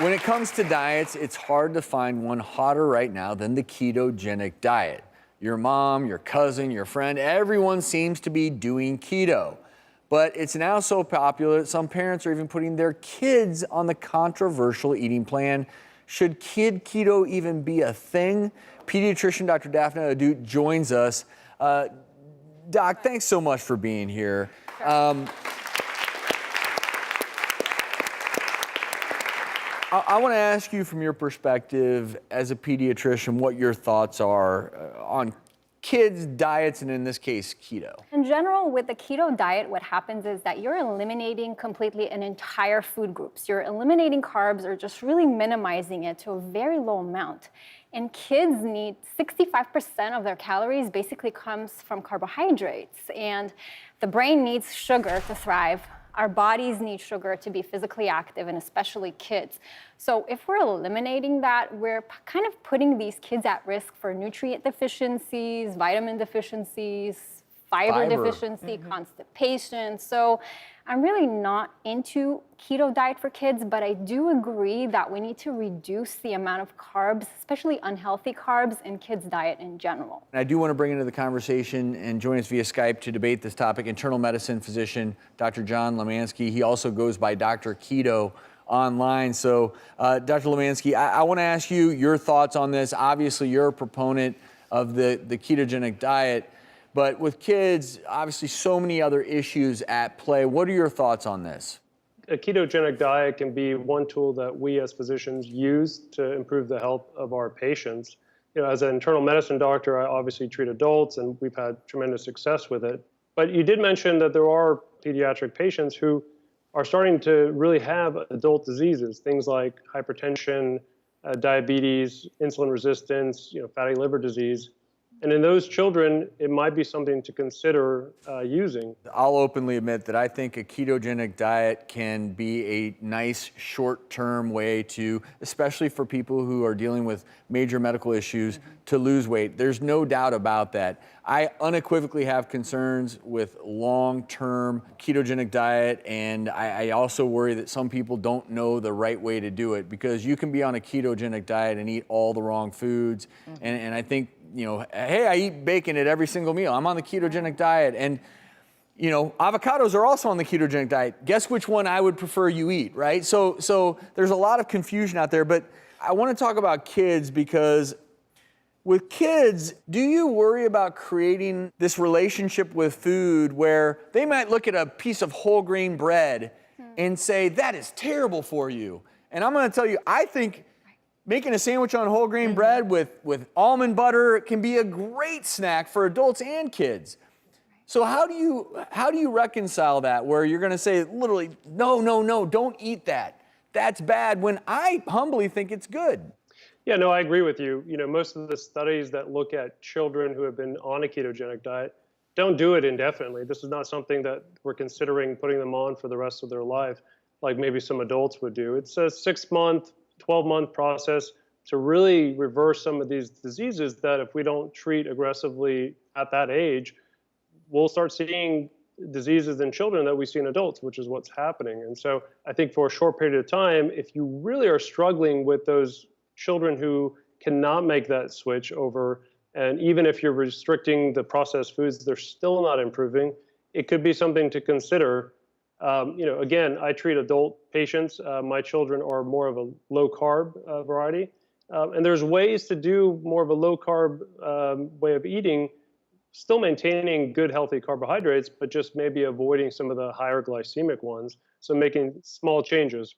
When it comes to diets, it's hard to find one hotter right now than the ketogenic diet. Your mom, your cousin, your friend, everyone seems to be doing keto. But it's now so popular that some parents are even putting their kids on the controversial eating plan. Should kid keto even be a thing? Pediatrician Dr. Dafna Ahdoot joins us. Doc, thanks so much for being here. I want to ask you from your perspective as a pediatrician what your thoughts are on kids' diets and in this case, keto. In general, with the keto diet, what happens is that you're eliminating completely an entire food groups. You're eliminating carbs or just really minimizing it to a very low amount. And kids need 65% of their calories basically comes from carbohydrates. And the brain needs sugar to thrive. Our bodies need sugar to be physically active, and especially kids. So if we're eliminating that, we're kind of putting these kids at risk for nutrient deficiencies, vitamin deficiencies, fiber deficiency, constipation. So I'm really not into keto diet for kids, but I do agree that we need to reduce the amount of carbs, especially unhealthy carbs, in kids' diet in general. And I do want to bring into the conversation and join us via Skype to debate this topic, internal medicine physician, Dr. John Limansky. He also goes by Dr. Keto online. So, Dr. Limansky, I want to ask you your thoughts on this. Obviously, you're a proponent of the ketogenic diet. But with kids, obviously so many other issues at play. What are your thoughts on this? A ketogenic diet can be one tool that we as physicians use to improve the health of our patients. As an internal medicine doctor, I obviously treat adults, and we've had tremendous success with it. But you did mention that there are pediatric patients who are starting to really have adult diseases, things like hypertension, diabetes, insulin resistance, fatty liver disease. And in those children, it might be something to consider using. I'll openly admit that I think a ketogenic diet can be a nice short-term way to, especially for people who are dealing with major medical issues, to lose weight. There's no doubt about that. I unequivocally have concerns with long-term ketogenic diet, and I also worry that some people don't know the right way to do it, because you can be on a ketogenic diet and eat all the wrong foods. And I think, hey, I eat bacon at every single meal. I'm on the ketogenic diet. And, avocados are also on the ketogenic diet. Guess which one I would prefer you eat, right? So there's a lot of confusion out there. But I want to talk about kids, because with kids, do you worry about creating this relationship with food where they might look at a piece of whole grain bread and say, that is terrible for you? And I'm going to tell you, I think making a sandwich on whole grain bread with almond butter can be a great snack for adults and kids. So how do you reconcile that, where you're going to say literally, no, don't eat that. That's bad, when I humbly think it's good? Yeah, no, I agree with you. Most of the studies that look at children who have been on a ketogenic diet don't do it indefinitely. This is not something that we're considering putting them on for the rest of their life, like maybe some adults would do. It's a 6-month, 12-month process to really reverse some of these diseases that, if we don't treat aggressively at that age, we'll start seeing diseases in children that we see in adults, which is what's happening. And so I think for a short period of time, if you really are struggling with those children who cannot make that switch over, and even if you're restricting the processed foods, they're still not improving, it could be something to consider. Again, I treat adult patients. My children are more of a low-carb variety. And there's ways to do more of a low-carb way of eating, still maintaining good, healthy carbohydrates, but just maybe avoiding some of the higher glycemic ones. So making small changes.